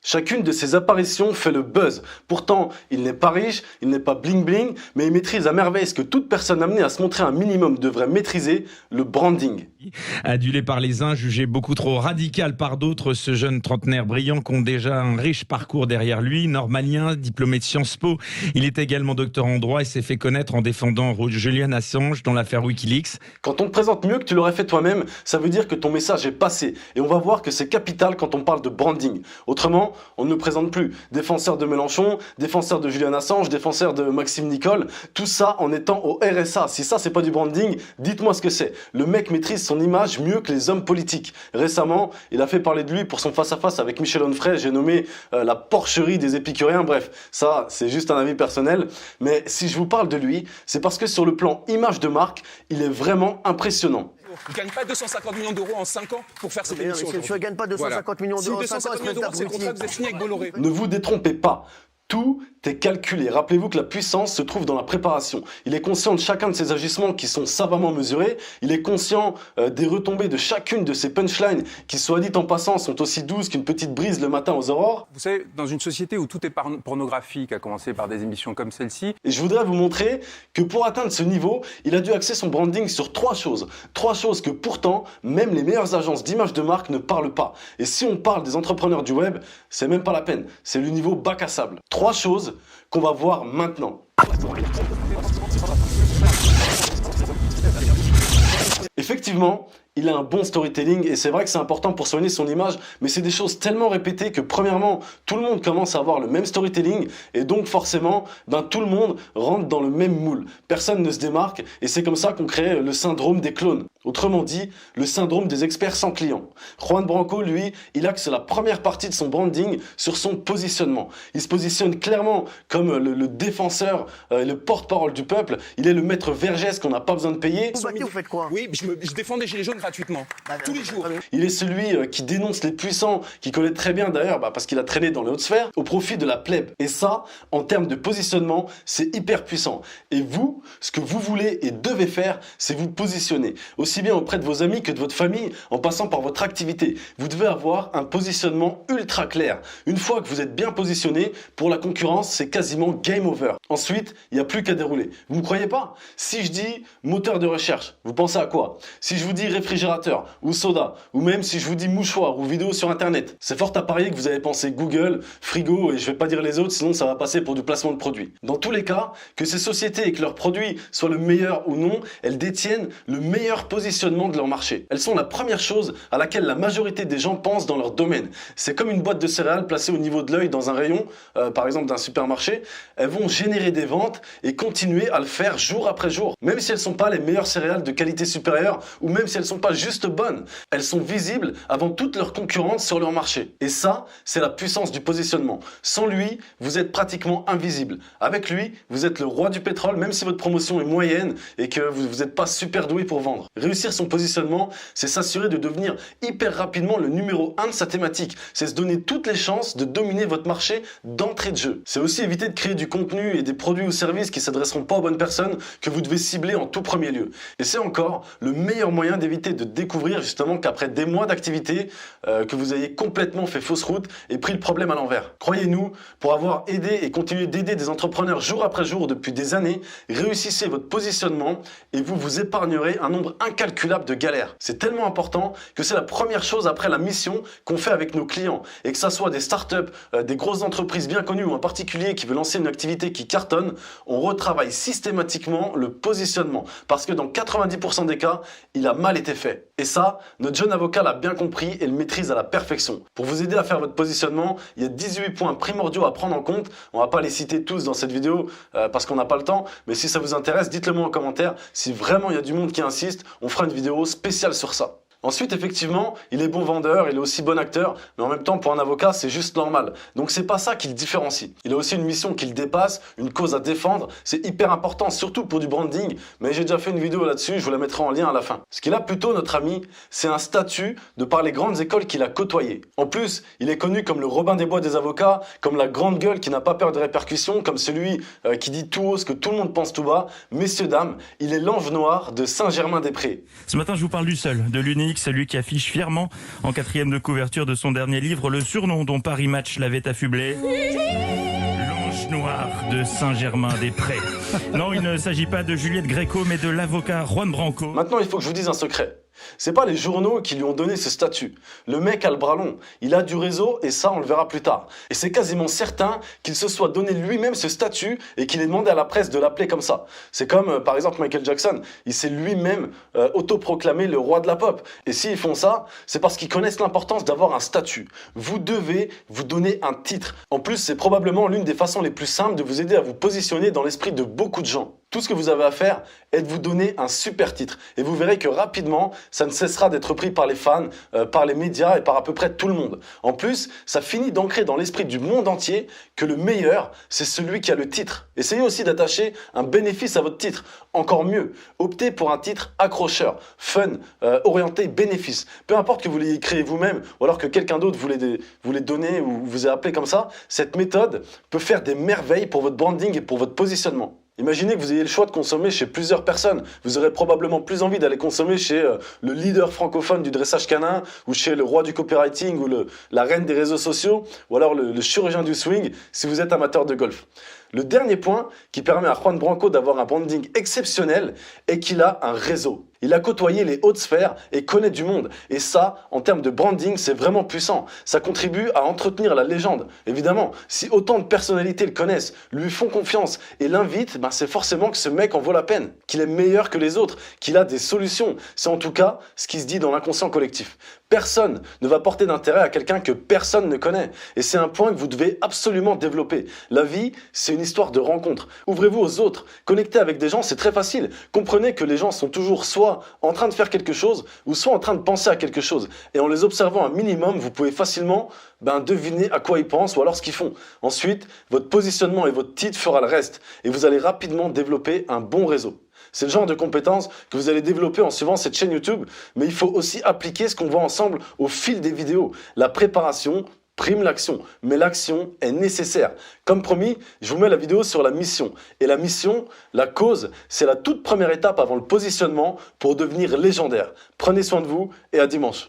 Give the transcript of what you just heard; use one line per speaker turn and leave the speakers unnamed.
Chacune de ses apparitions fait le buzz. Pourtant, il n'est pas riche, il n'est pas bling bling, mais il maîtrise à merveille ce que toute personne amenée à se montrer un minimum devrait maîtriser, le branding.
Adulé par les uns, jugé beaucoup trop radical par d'autres, ce jeune trentenaire brillant compte déjà un riche parcours derrière lui. Normalien, diplômé de Sciences Po, il est également docteur en droit et s'est fait connaître en défendant Julian Assange dans l'affaire Wikileaks.
Quand on te présente mieux que tu l'aurais fait toi-même, ça veut dire que ton message est passé. Et on va voir que c'est capital quand on parle de branding. Autrement, on ne le présente plus. Défenseur de Mélenchon, défenseur de Julian Assange, défenseur de Maxime Nicole, tout ça en étant au RSA. Si ça, c'est pas du branding, dites-moi ce que c'est. Le mec maîtrise son image mieux que les hommes politiques. Récemment, il a fait parler de lui pour son face-à-face avec Michel Onfray. J'ai nommé la porcherie des épicuriens. Bref, ça, c'est juste un avis personnel. Mais si je vous parle de lui, c'est parce que sur le plan image de marque, il est vraiment impressionnant.
Tu ne gagnes pas 250 millions d'euros en 5 ans pour faire cette émission.
Tu ne gagnes pas 250 millions d'euros en 5 ans,
Si 250 millions d'euros, c'est le contrat que vous avez signé avec Bolloré.
Ne vous détrompez pas. Tout est calculé. Rappelez-vous que la puissance se trouve dans la préparation. Il est conscient de chacun de ses agissements qui sont savamment mesurés. Il est conscient des retombées de chacune de ses punchlines qui, soit dit en passant, sont aussi douces qu'une petite brise le matin aux aurores.
Vous savez, dans une société où tout est pornographique, à commencer par des émissions comme celle-ci...
Et je voudrais vous montrer que pour atteindre ce niveau, il a dû axer son branding sur trois choses. Trois choses que pourtant, même les meilleures agences d'image de marque ne parlent pas. Et si on parle des entrepreneurs du web, c'est même pas la peine. C'est le niveau bac à sable. Trois choses qu'on va voir maintenant. Effectivement, il a un bon storytelling et c'est vrai que c'est important pour soigner son image, mais c'est des choses tellement répétées que premièrement, tout le monde commence à avoir le même storytelling et donc forcément, tout le monde rentre dans le même moule. Personne ne se démarque et c'est comme ça qu'on crée le syndrome des clones. Autrement dit, le syndrome des experts sans clients. Juan Branco, lui, il axe la première partie de son branding sur son positionnement. Il se positionne clairement comme le défenseur, le porte-parole du peuple. Il est le maître Vergès qu'on n'a pas besoin de payer.
Vous faites quoi?
Oui, je défends des gilets jaunes gratuitement, tous les jours.
Il est celui qui dénonce les puissants, qui connaît très bien d'ailleurs, parce qu'il a traîné dans les hautes sphères, au profit de la plèbe. Et ça, en termes de positionnement, c'est hyper puissant. Et vous, ce que vous voulez et devez faire, c'est vous positionner. Aussi bien auprès de vos amis que de votre famille, en passant par votre activité. Vous devez avoir un positionnement ultra clair. Une fois que vous êtes bien positionné, pour la concurrence, c'est quasiment game over. Ensuite, il n'y a plus qu'à dérouler. Vous ne me croyez pas? Si je dis moteur de recherche, vous pensez à quoi? Si je vous dis réfrigérateur ou soda, ou même si je vous dis mouchoir ou vidéo sur internet, c'est fort à parier que vous avez pensé Google, frigo et je vais pas dire les autres sinon ça va passer pour du placement de produits. Dans tous les cas, que ces sociétés et que leurs produits soient le meilleur ou non, elles détiennent le meilleur positionnement de leur marché. Elles sont la première chose à laquelle la majorité des gens pensent dans leur domaine. C'est comme une boîte de céréales placée au niveau de l'œil dans un rayon, par exemple d'un supermarché. Elles vont générer des ventes et continuer à le faire jour après jour. Même si elles sont pas les meilleures céréales de qualité supérieure ou même si elles sont pas juste bonnes, elles sont visibles avant toutes leurs concurrentes sur leur marché. Et ça, c'est la puissance du positionnement. Sans lui, vous êtes pratiquement invisible. Avec lui, vous êtes le roi du pétrole, même si votre promotion est moyenne et que vous n'êtes pas super doué pour vendre. Réussir son positionnement, c'est s'assurer de devenir hyper rapidement le numéro 1 de sa thématique. C'est se donner toutes les chances de dominer votre marché d'entrée de jeu. C'est aussi éviter de créer du contenu et des produits ou services qui s'adresseront pas aux bonnes personnes que vous devez cibler en tout premier lieu. Et c'est encore le meilleur moyen d'éviter de découvrir justement qu'après des mois d'activité, que vous ayez complètement fait fausse route et pris le problème à l'envers. Croyez-nous, pour avoir aidé et continuer d'aider des entrepreneurs jour après jour depuis des années, réussissez votre positionnement et vous vous épargnerez un nombre incalculable de galères. C'est tellement important que c'est la première chose après la mission qu'on fait avec nos clients. Et que ça soit des startups, des grosses entreprises bien connues ou un particulier qui veut lancer une activité qui cartonne, on retravaille systématiquement le positionnement. Parce que dans 90% des cas, il a mal été fait. Et ça, notre jeune avocat l'a bien compris et le maîtrise à la perfection. Pour vous aider à faire votre positionnement, il y a 18 points primordiaux à prendre en compte. On va pas les citer tous dans cette vidéo parce qu'on n'a pas le temps. Mais si ça vous intéresse, dites-le moi en commentaire. Si vraiment il y a du monde qui insiste, on fera une vidéo spéciale sur ça. Ensuite, effectivement, il est bon vendeur, il est aussi bon acteur, mais en même temps, pour un avocat, c'est juste normal. Donc c'est pas ça qui le différencie. Il a aussi une mission qui le dépasse, une cause à défendre, c'est hyper important, surtout pour du branding, mais j'ai déjà fait une vidéo là-dessus, je vous la mettrai en lien à la fin. Ce qu'il a plutôt, notre ami, c'est un statut de par les grandes écoles qu'il a côtoyées. En plus, il est connu comme le Robin des Bois des avocats, comme la grande gueule qui n'a pas peur de répercussions, comme celui qui dit tout haut ce que tout le monde pense tout bas. Messieurs, dames, il est l'ange noir de Saint-Germain-des-Prés.
Ce matin, je vous parle du seul, de l'unique, public, celui qui affiche fièrement en 4e de couverture de son dernier livre le surnom dont Paris Match l'avait affublé. L'ange noir de Saint-Germain-des-Prés. Non, il ne s'agit pas de Juliette Gréco, mais de l'avocat Juan Branco.
Maintenant, il faut que je vous dise un secret. C'est pas les journaux qui lui ont donné ce statut. Le mec a le bras long, il a du réseau et ça on le verra plus tard. Et c'est quasiment certain qu'il se soit donné lui-même ce statut et qu'il ait demandé à la presse de l'appeler comme ça. C'est comme par exemple Michael Jackson, il s'est lui-même autoproclamé le roi de la pop. Et s'ils font ça, c'est parce qu'ils connaissent l'importance d'avoir un statut. Vous devez vous donner un titre. En plus, c'est probablement l'une des façons les plus simples de vous aider à vous positionner dans l'esprit de beaucoup de gens. Tout ce que vous avez à faire est de vous donner un super titre. Et vous verrez que rapidement, ça ne cessera d'être pris par les fans, par les médias et par à peu près tout le monde. En plus, ça finit d'ancrer dans l'esprit du monde entier que le meilleur, c'est celui qui a le titre. Essayez aussi d'attacher un bénéfice à votre titre. Encore mieux, optez pour un titre accrocheur, fun, orienté bénéfice. Peu importe que vous l'ayez créé vous-même ou alors que quelqu'un d'autre vous l'ait donné ou vous ait appelé comme ça, cette méthode peut faire des merveilles pour votre branding et pour votre positionnement. Imaginez que vous ayez le choix de consommer chez plusieurs personnes. Vous aurez probablement plus envie d'aller consommer chez le leader francophone du dressage canin ou chez le roi du copywriting ou la reine des réseaux sociaux ou alors le chirurgien du swing si vous êtes amateur de golf. Le dernier point qui permet à Juan Branco d'avoir un branding exceptionnel est qu'il a un réseau. Il a côtoyé les hautes sphères et connaît du monde. Et ça, en termes de branding, c'est vraiment puissant. Ça contribue à entretenir la légende. Évidemment, si autant de personnalités le connaissent, lui font confiance et l'invitent, c'est forcément que ce mec en vaut la peine, qu'il est meilleur que les autres, qu'il a des solutions. C'est en tout cas ce qui se dit dans l'inconscient collectif. Personne ne va porter d'intérêt à quelqu'un que personne ne connaît. Et c'est un point que vous devez absolument développer. La vie, c'est une histoire de rencontres. Ouvrez-vous aux autres. Connecter avec des gens, c'est très facile. Comprenez que les gens sont toujours soit en train de faire quelque chose ou soit en train de penser à quelque chose. Et en les observant un minimum, vous pouvez facilement deviner à quoi ils pensent ou alors ce qu'ils font. Ensuite, votre positionnement et votre titre fera le reste. Et vous allez rapidement développer un bon réseau. C'est le genre de compétences que vous allez développer en suivant cette chaîne YouTube, mais il faut aussi appliquer ce qu'on voit ensemble au fil des vidéos. La préparation prime l'action, mais l'action est nécessaire. Comme promis, je vous mets la vidéo sur la mission. Et la mission, la cause, c'est la toute première étape avant le positionnement pour devenir légendaire. Prenez soin de vous et à dimanche.